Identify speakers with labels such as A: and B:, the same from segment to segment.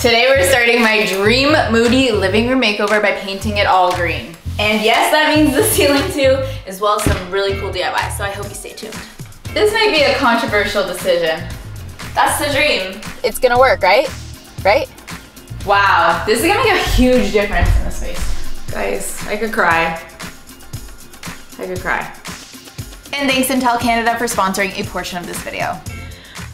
A: Today we're starting my dream moody living room makeover by painting it all green. And yes, that means the ceiling too, as well as some really cool DIY, so I hope you stay tuned. This might be a controversial decision. That's the dream. It's gonna work, right? Right? Wow, this is gonna make a huge difference in this space. Guys, I could cry. I could cry. And thanks Intel Canada for sponsoring a portion of this video.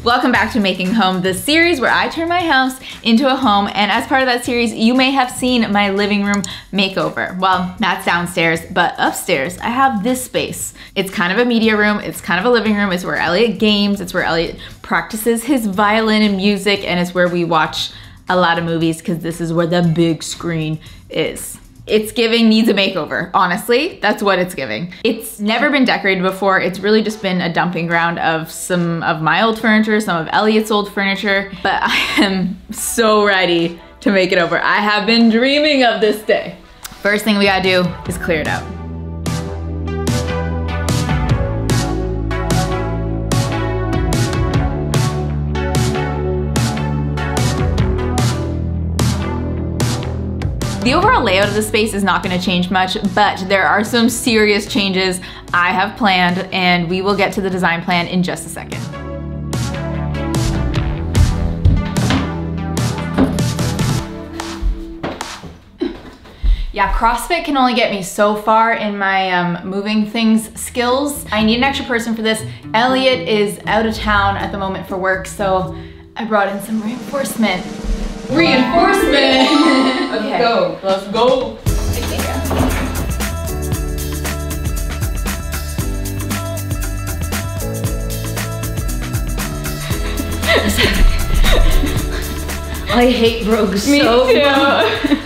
A: Welcome back to Making Home, the series where I turn my house into a home, and as part of that series, you may have seen my living room makeover. Well, that's downstairs, but upstairs, I have this space. It's kind of a media room, it's kind of a living room, it's where Elliott games, it's where Elliott practices his violin and music, and it's where we watch a lot of movies because this is where the big screen is. It's giving needs a makeover, honestly. That's what it's giving. It's never been decorated before. It's really just been a dumping ground of some of my old furniture, some of Elliott's old furniture, but I am so ready to make it over. I have been dreaming of this day. First thing we gotta do is clear it out. The overall layout of the space is not going to change much, but there are some serious changes I have planned, and we will get to the design plan in just a second. Yeah, CrossFit can only get me so far in my moving things skills. I need an extra person for this. Elliott is out of town at the moment for work, so I brought in some reinforcement. Reinforcement! Okay. Let's go. I hate rogues so much.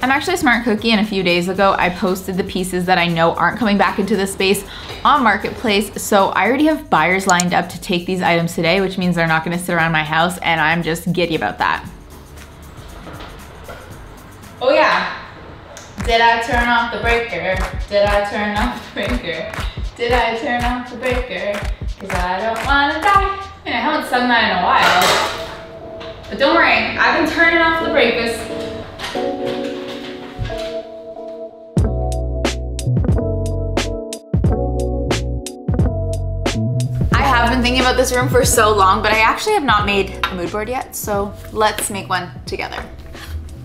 A: I'm actually a smart cookie, and a few days ago I posted the pieces that I know aren't coming back into this space on Marketplace, so I already have buyers lined up to take these items today, which means they're not gonna sit around my house, and I'm just giddy about that. Oh yeah, did I turn off the breaker? Did I turn off the breaker? Did I turn off the breaker? Cause I don't wanna die. I mean, I haven't sung that in a while, but don't worry, I've been turning off the breakers. I've been thinking about this room for so long, but I actually have not made a mood board yet, so let's make one together.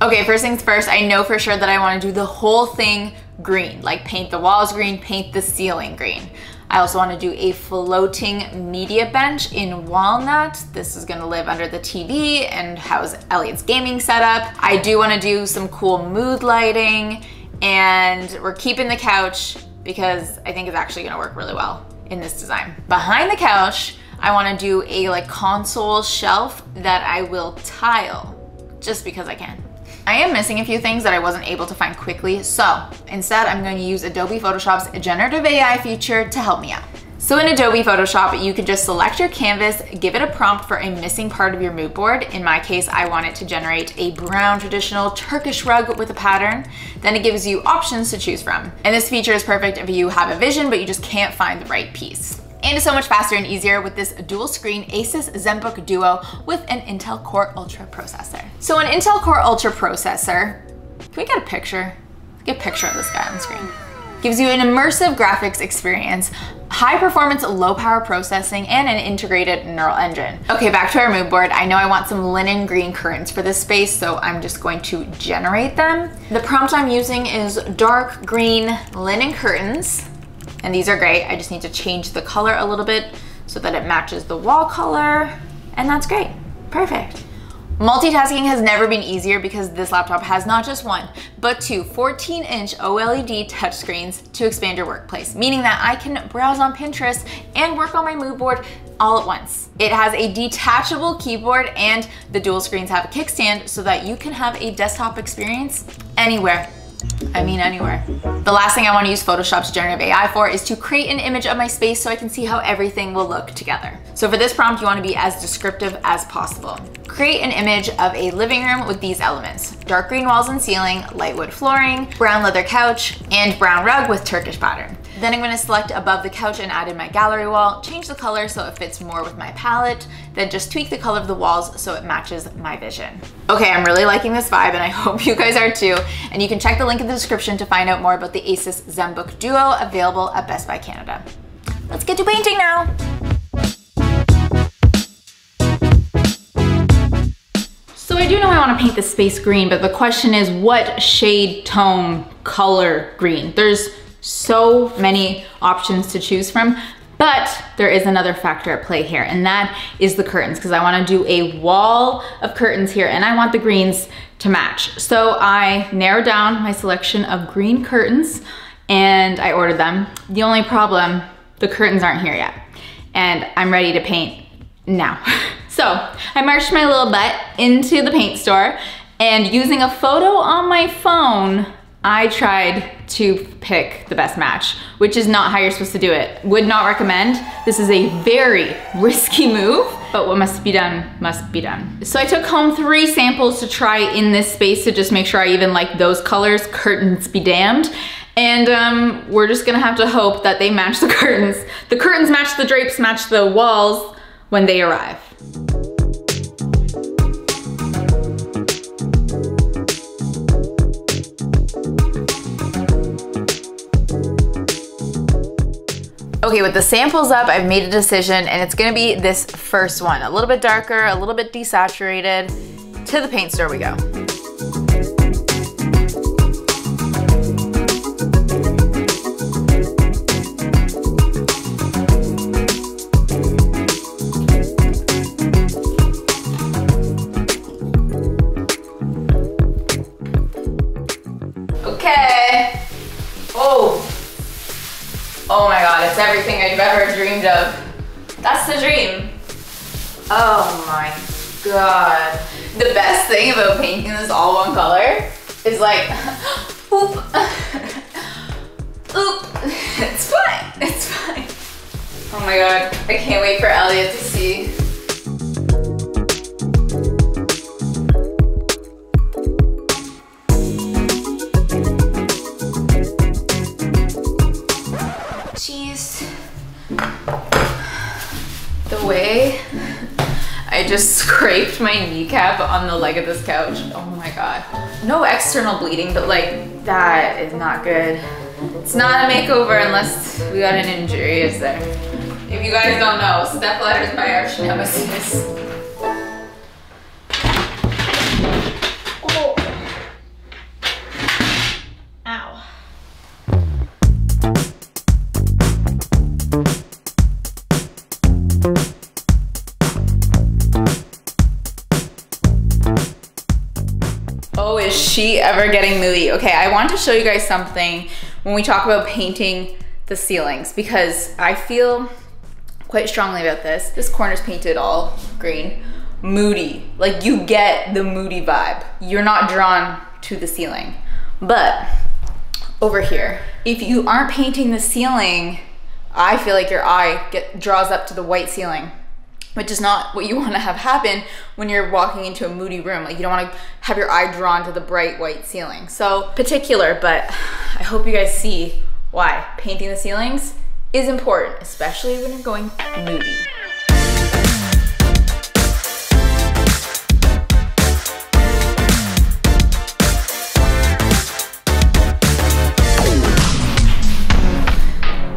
A: Okay, first things first, I know for sure that I want to do the whole thing green, like paint the walls green, paint the ceiling green. I also want to do a floating media bench in walnut. This is going to live under the TV and house Elliott's gaming setup. I do want to do some cool mood lighting, and we're keeping the couch because I think it's actually going to work really well in this design. Behind the couch, I want to do a console shelf that I will tile just because I can. I am missing a few things that I wasn't able to find quickly, so instead I'm going to use Adobe Photoshop's generative AI feature to help me out. So in Adobe Photoshop, you can just select your canvas, give it a prompt for a missing part of your mood board. In my case, I want it to generate a brown traditional Turkish rug with a pattern. Then it gives you options to choose from. And this feature is perfect if you have a vision, but you just can't find the right piece. And it's so much faster and easier with this dual screen ASUS Zenbook Duo with an Intel Core Ultra processor. So an Intel Core Ultra processor, can we get a picture? Get a picture of this guy on the screen. Gives you an immersive graphics experience, high performance, low power processing, and an integrated neural engine. Okay, back to our mood board. I know I want some linen green curtains for this space, so I'm just going to generate them. The prompt I'm using is dark green linen curtains, and these are great. I just need to change the color a little bit so that it matches the wall color, and that's great, perfect. Multitasking has never been easier because this laptop has not just one, but two 14-inch OLED touchscreens to expand your workplace, meaning that I can browse on Pinterest and work on my mood board all at once. It has a detachable keyboard, and the dual screens have a kickstand so that you can have a desktop experience anywhere. I mean anywhere. The last thing I want to use Photoshop's generative AI for is to create an image of my space so I can see how everything will look together. So for this prompt, you want to be as descriptive as possible. Create an image of a living room with these elements: dark green walls and ceiling, light wood flooring, brown leather couch, and brown rug with Turkish pattern. Then I'm gonna select above the couch and add in my gallery wall, change the color so it fits more with my palette, then just tweak the color of the walls so it matches my vision. Okay, I'm really liking this vibe and I hope you guys are too. And you can check the link in the description to find out more about the ASUS Zenbook Duo available at Best Buy Canada. Let's get to painting now. So I do know I want to paint the space green, but the question is what shade, tone, color green? There's so many options to choose from, but there is another factor at play here, and that is the curtains, because I want to do a wall of curtains here and I want the greens to match. So I narrowed down my selection of green curtains and I ordered them. The only problem, the curtains aren't here yet and I'm ready to paint now. So I marched my little butt into the paint store and using a photo on my phone, I tried to pick the best match, which is not how you're supposed to do it. Would not recommend. This is a very risky move, but what must be done must be done. So I took home 3 samples to try in this space to just make sure I even like those colors, curtains be damned. And we're just gonna have to hope that they match the curtains. The curtains match the drapes, match the walls when they arrive. Okay, with the samples up, I've made a decision and it's gonna be this first one. A little bit darker, a little bit desaturated. To the paint store we go. Okay. Oh my God, it's everything I've ever dreamed of. That's the dream. Oh my God. The best thing about painting this all one color is like, oop, oop, it's fine, it's fine. Oh my God, I can't wait for Elliott to see. The way I just scraped my kneecap on the leg of this couch. Oh my God. No external bleeding, but like that is not good. It's not a makeover unless we got an injury, is there? If you guys don't know, step ladders my arch nemesis. Oh. Ow. Oh, is she ever getting moody? Okay, I want to show you guys something when we talk about painting the ceilings, because I feel quite strongly about this. This corner's painted all green. Moody, like you get the moody vibe. You're not drawn to the ceiling. But over here, if you aren't painting the ceiling, I feel like your eye draws up to the white ceiling, which is not what you want to have happen when you're walking into a moody room. Like you don't want to have your eye drawn to the bright white ceiling. So particular, but I hope you guys see why painting the ceilings is important, especially when you're going moody.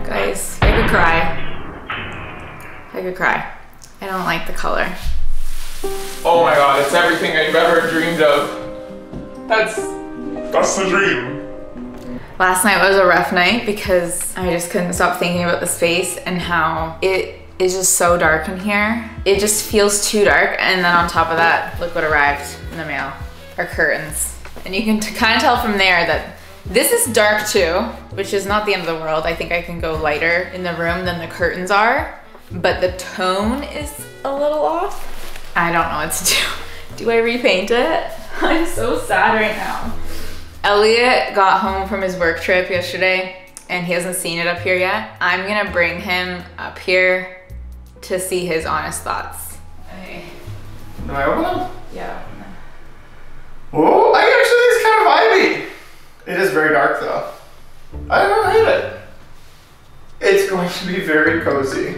A: Guys, I could cry. I could cry. I don't like the color.
B: Oh my God, it's everything I've ever dreamed of. That's the dream.
A: Last night was a rough night because I just couldn't stop thinking about the space and how it is just so dark in here. It just feels too dark, and then on top of that, look what arrived in the mail. Our curtains. And you can kind of tell from there that this is dark too, which is not the end of the world. I think I can go lighter in the room than the curtains are, but the tone is a little off. I don't know what to do. Do I repaint it? I'm so sad right now. Elliott got home from his work trip yesterday and he hasn't seen it up here yet. I'm gonna bring him up here to see his honest thoughts. Okay.
B: Am I open them?
A: Yeah.
B: Oh, I actually think it's kind of vibey. It is very dark though. I don't hate it.
C: to be very cozy.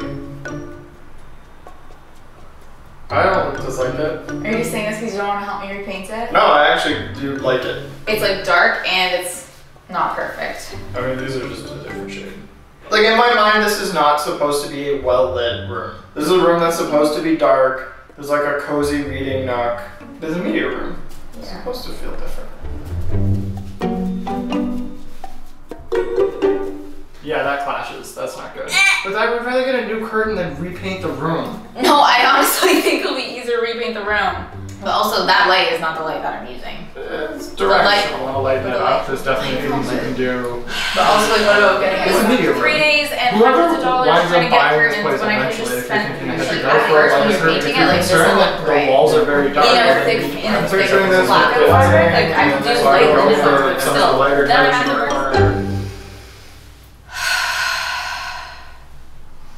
C: I don't dislike it.
A: Are you just saying this because you don't want to help me repaint it?
C: No, I actually do like it.
A: It's like dark and it's not perfect.
C: I mean, these are just a different shade. Like in my mind, this is not supposed to be a well-lit room. This is a room that's supposed to be dark. There's like a cozy reading nook. There's a media room. It's supposed to feel different. Yeah, that clashes. That's not good. But I would rather get a new curtain than repaint the room.
A: No, I honestly think it'll be easier to repaint the room. But also, that light is not the light that I'm using.
C: It's directional. I want to light that up. There's definitely things you can do.
A: But also, like, what about getting it? 3 days and hundreds of dollars trying to get curtains when I could just spend like hours when you're painting it. Like, this will look great.
C: The walls are very dark.
A: In a thick black fabric, like I can do light designs, but still, then I'm at the work.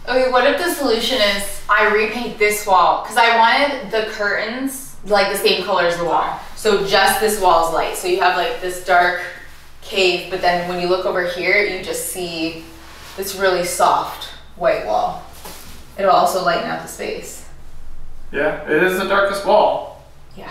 A: Okay, what if the solution is I repaint this wall? Because I wanted the curtains like the same color as the wall. So just this wall is light. So you have like this dark cave, but then when you look over here, you just see this really soft white wall. It'll also lighten up the space.
C: Yeah, it is the darkest wall.
A: Yeah.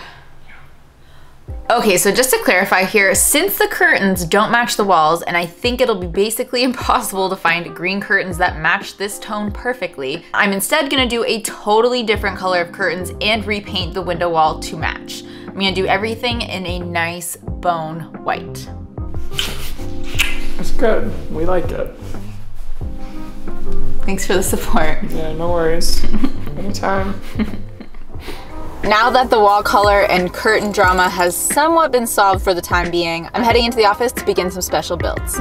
A: Okay, so just to clarify here, since the curtains don't match the walls, and I think it'll be basically impossible to find green curtains that match this tone perfectly, I'm instead gonna do a totally different color of curtains and repaint the window wall to match. I'm gonna do everything in a nice bone white.
C: It's good. We like it.
A: Thanks for the support.
C: Yeah, no worries. Anytime.
A: Now that the wall color and curtain drama has somewhat been solved for the time being, I'm heading into the office to begin some special builds.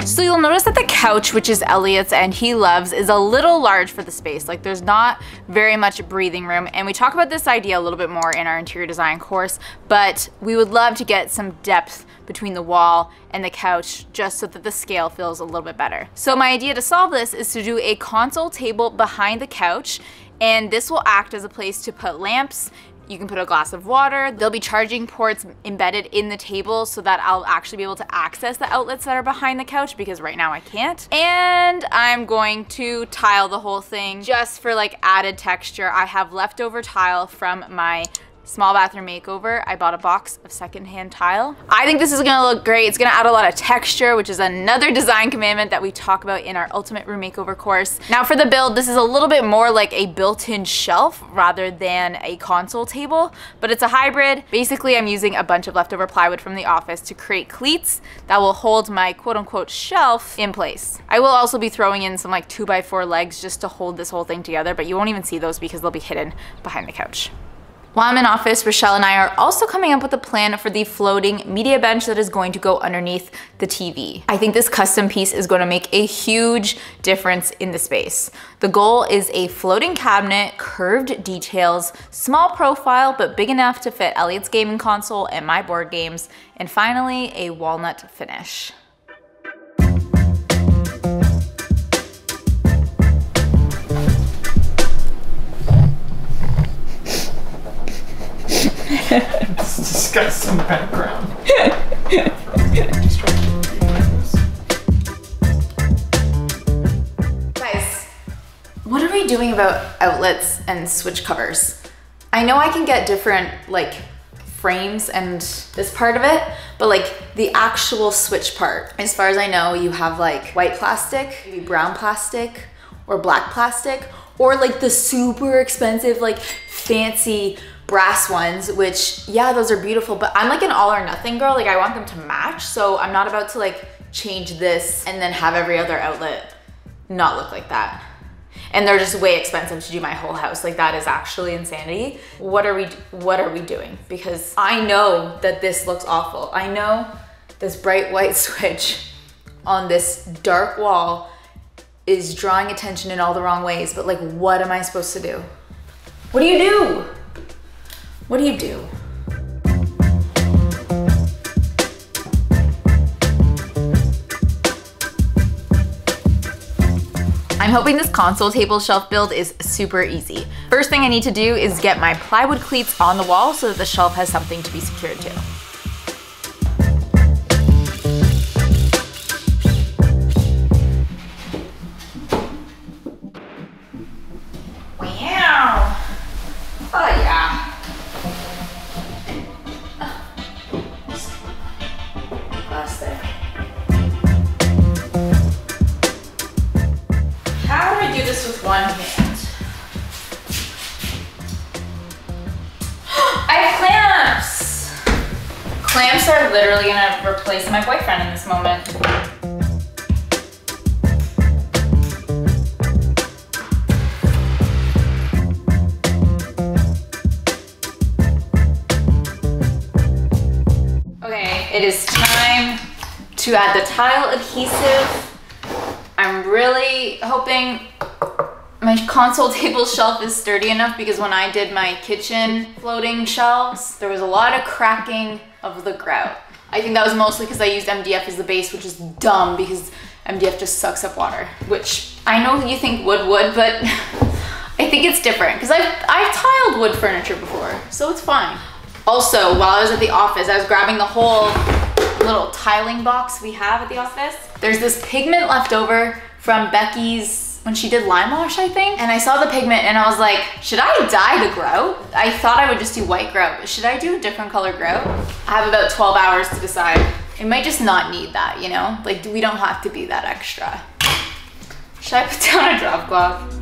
A: So you'll notice that the couch, which is Elliott's and he loves, is a little large for the space. Like there's not very much breathing room. And we talk about this idea a little bit more in our interior design course, but we would love to get some depth between the wall and the couch just so that the scale feels a little bit better. So my idea to solve this is to do a console table behind the couch, and this will act as a place to put lamps. You can put a glass of water. There'll be charging ports embedded in the table so that I'll actually be able to access the outlets that are behind the couch, because right now I can't. And I'm going to tile the whole thing just for like added texture. I have leftover tile from my small bathroom makeover. I bought a box of secondhand tile. I think this is gonna look great. It's gonna add a lot of texture, which is another design commandment that we talk about in our ultimate room makeover course. Now for the build, this is a little bit more like a built-in shelf rather than a console table, but it's a hybrid. Basically, I'm using a bunch of leftover plywood from the office to create cleats that will hold my quote-unquote shelf in place. I will also be throwing in some like 2x4 legs just to hold this whole thing together, but you won't even see those because they'll be hidden behind the couch. While I'm in office, Rochelle and I are also coming up with a plan for the floating media bench that is going to go underneath the TV. I think this custom piece is going to make a huge difference in the space. The goal is a floating cabinet, curved details, small profile but big enough to fit Elliott's gaming console and my board games, and finally a walnut finish.
C: It's disgusting background.
A: Guys, what are we doing about outlets and switch covers? I know I can get different like frames and this part of it, but like the actual switch part, as far as I know, you have like white plastic, maybe brown plastic, or black plastic, or like the super expensive, like fancy brass ones, which yeah, those are beautiful, but I'm like an all or nothing girl. Like I want them to match, so I'm not about to like change this and then have every other outlet not look like that. And they're just way expensive to do my whole house. Like that is actually insanity. What are we doing? Because I know that this looks awful. I know this bright white switch on this dark wall is drawing attention in all the wrong ways, but like what am I supposed to do? What do you do? What do you do? I'm hoping this console table shelf build is super easy. First thing I need to do is get my plywood cleats on the wall so that the shelf has something to be secured to. Wow! Oh yeah. Plastic. How do I do this with one hand? I have clamps! Clamps are literally gonna replace my boyfriend in this moment. Okay, it is time to add the tile adhesive. I'm really hoping my console table shelf is sturdy enough because when I did my kitchen floating shelves, there was a lot of cracking of the grout. I think that was mostly because I used MDF as the base, which is dumb because MDF just sucks up water, which I know you think wood would, but I think it's different because I've tiled wood furniture before, so it's fine. Also, while I was at the office, I was grabbing the whole little tiling box we have at the office. There's this pigment left over from Becky's, when she did lime wash, I think. And I saw the pigment and I was like, should I dye the grout? I thought I would just do white grout, but should I do a different color grout? I have about 12 hours to decide. It might just not need that, you know? Like, we don't have to be that extra. Should I put down a drop cloth?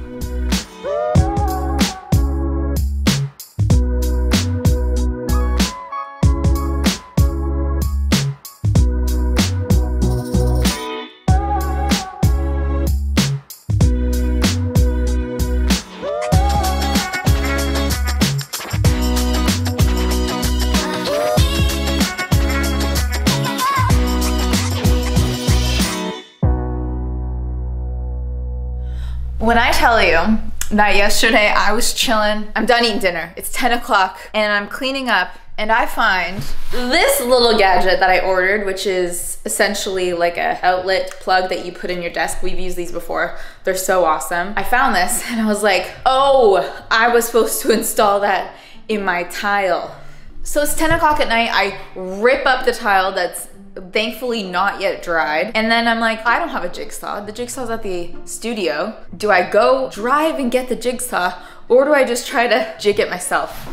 A: When I tell you that yesterday I was chilling, I'm done eating dinner, it's 10 o'clock, and I'm cleaning up, and I find this little gadget that I ordered, which is essentially like an outlet plug that you put in your desk. We've used these before. They're so awesome. I found this, and I was like, oh, I was supposed to install that in my tile. So it's 10 o'clock at night, I rip up the tile that's thankfully not yet dried. And then I'm like, I don't have a jigsaw. The jigsaw's at the studio. Do I go drive and get the jigsaw, or do I just try to jig it myself?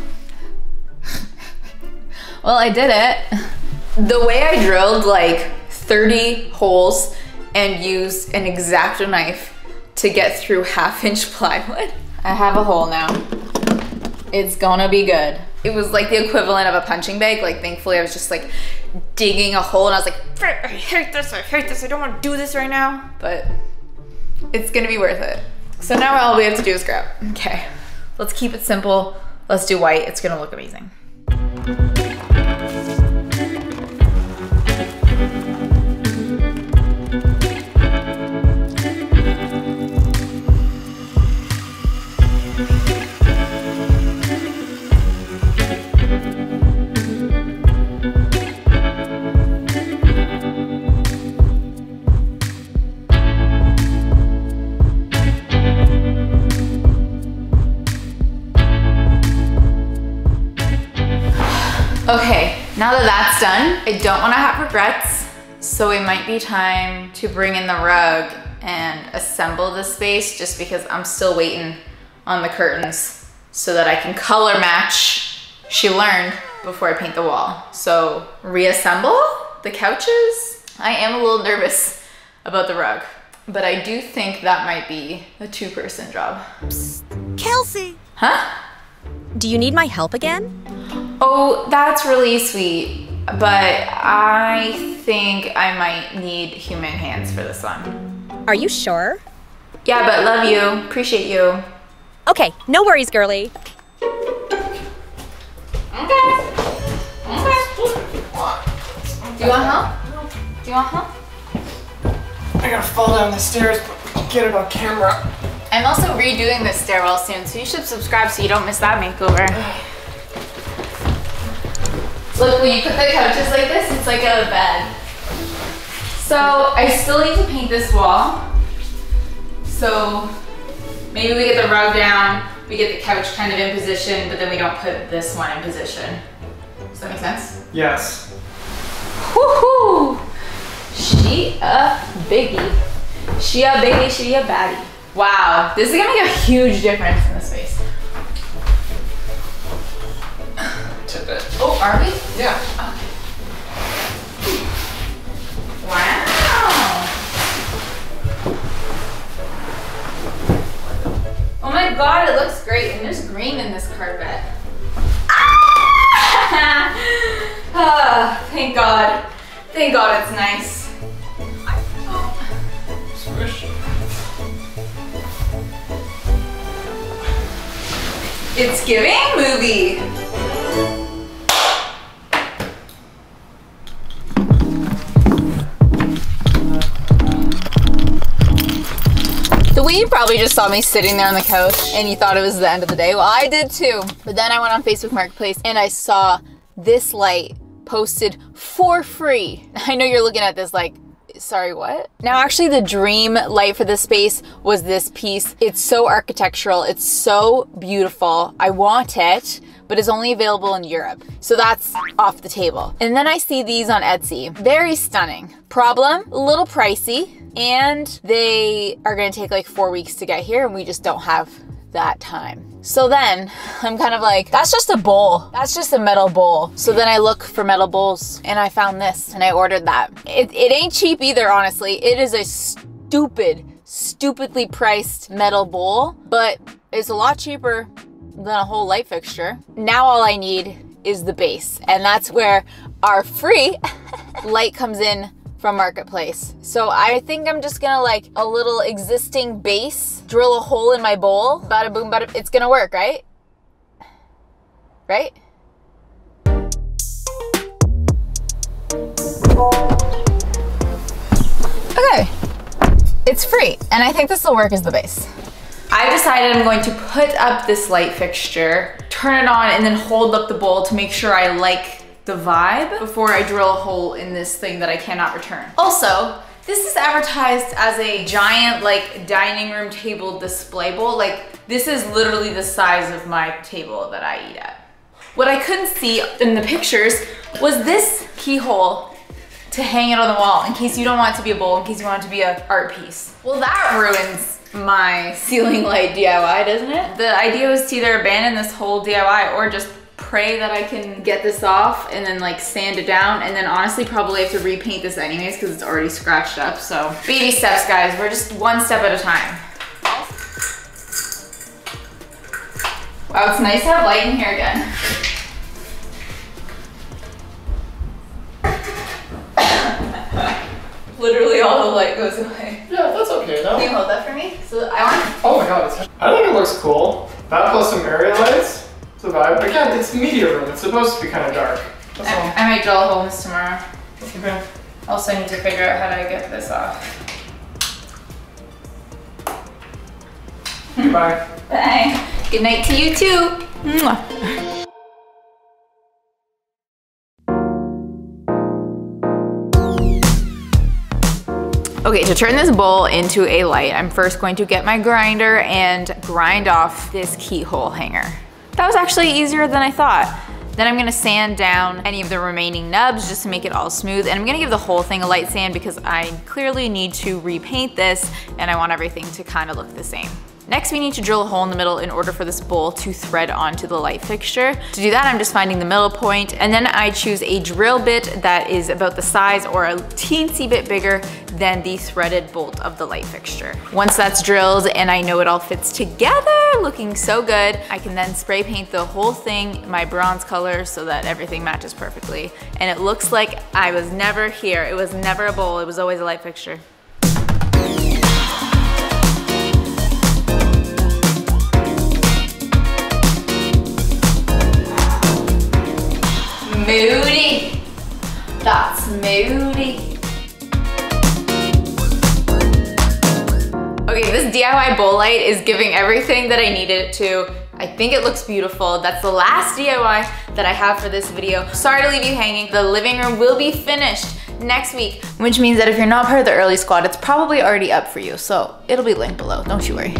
A: Well, I did it. The way I drilled like 30 holes and used an X-Acto knife to get through 1/2-inch plywood. I have a hole now. It's gonna be good. It was like the equivalent of a punching bag. Like, thankfully I was just like digging a hole and I was like, I hate this, I don't want to do this right now. But it's gonna be worth it. So now all we have to do is grout. Okay, let's keep it simple. Let's do white, it's gonna look amazing. Okay, now that that's done, I don't want to have regrets, so it might be time to bring in the rug and assemble the space, just because I'm still waiting on the curtains so that I can color match. She learned before I paint the wall. So reassemble the couches. I am a little nervous about the rug, but I do think that might be a 2-person job.
D: Psst. Kelsey!
A: Huh?
D: Do you need my help again?
A: Oh, that's really sweet, but I think I might need human hands for this one.
D: Are you sure?
A: Yeah, but love you, appreciate you.
D: Okay, no worries, girly.
A: Okay. Do you want help? Do you want help?
C: I gotta fall down the stairs, but get it on camera.
A: I'm also redoing this stairwell soon, so you should subscribe so you don't miss that makeover. Look, when you put the couches like this, it's like a bed. So I still need to paint this wall. So maybe we get the rug down, we get the couch kind of in position, but then we don't put this one in position. Does that make sense?
C: Yes.
A: Woohoo! She a biggie. She a biggie, she a baddie. Wow, this is gonna make a huge difference in the space.
C: Tip it.
A: Oh, are we?
C: Yeah.
A: Okay. Wow. Oh my god, it looks great. And there's green in this carpet. Ah! Oh, thank God. Thank God it's nice.
C: Swish.
A: It's giving movie. So you probably just saw me sitting there on the couch and you thought it was the end of the day. Well, I did too. But then I went on Facebook Marketplace and I saw this light posted for free. I know you're looking at this like, sorry, what? Now actually the dream light for this space was this piece. It's so architectural, it's so beautiful. I want it, but it's only available in Europe. So that's off the table. And then I see these on Etsy. Very stunning. Problem, a little pricey, and they are gonna take like 4 weeks to get here and we just don't have that time. So then I'm kind of like, that's just a bowl. That's just a metal bowl. So then I look for metal bowls and I found this and I ordered that. It ain't cheap either, honestly. It is a stupidly priced metal bowl, but it's a lot cheaper than a whole light fixture. Now all I need is the base, and that's where our free light comes in from Marketplace. So I think I'm just gonna like a little existing base, drill a hole in my bowl, bada boom, bada, it's gonna work, right? Right? Okay, it's free, and I think this will work as the base. I decided I'm going to put up this light fixture, turn it on, and then hold up the bowl to make sure I like the vibe before I drill a hole in this thing that I cannot return. Also, this is advertised as a giant like dining room table display bowl. Like this is literally the size of my table that I eat at. What I couldn't see in the pictures was this keyhole to hang it on the wall in case you don't want it to be a bowl, in case you want it to be an art piece. Well, that ruins my ceiling light DIY, doesn't it? The idea was to either abandon this whole DIY or just pray that I can get this off and then like sand it down, and then honestly probably have to repaint this anyways because it's already scratched up. So baby steps, guys. We're just one step at a time. Wow, it's nice to have light in here again. Literally all the light goes away.
C: Yeah, that's okay though.
A: Can you hold that for me? So I want.
C: Oh my god, I think it looks cool. That plus some area lights. It's a vibe. Again, it's media room. It's supposed to be kind of dark. That's all.
A: I might drill a hole in this tomorrow.
C: Okay.
A: Also, I need to figure out how to get this off.
C: Bye.
A: Bye. Good night to you too. Mwah. Okay, to turn this bowl into a light, I'm first going to get my grinder and grind off this keyhole hanger. That was actually easier than I thought. Then I'm gonna sand down any of the remaining nubs just to make it all smooth, and I'm gonna give the whole thing a light sand because I clearly need to repaint this and I want everything to kind of look the same. Next, we need to drill a hole in the middle in order for this bowl to thread onto the light fixture. To do that, I'm just finding the middle point, and then I choose a drill bit that is about the size or a teensy bit bigger than the threaded bolt of the light fixture. Once that's drilled and I know it all fits together, looking so good, I can then spray paint the whole thing my bronze color so that everything matches perfectly. And it looks like I was never here. It was never a bowl, it was always a light fixture. Moody. That's moody. Okay, this DIY bowl light is giving everything that I needed it to. I think it looks beautiful. That's the last DIY that I have for this video. Sorry to leave you hanging. The living room will be finished next week, which means that if you're not part of the early squad, it's probably already up for you. So it'll be linked below, don't you worry.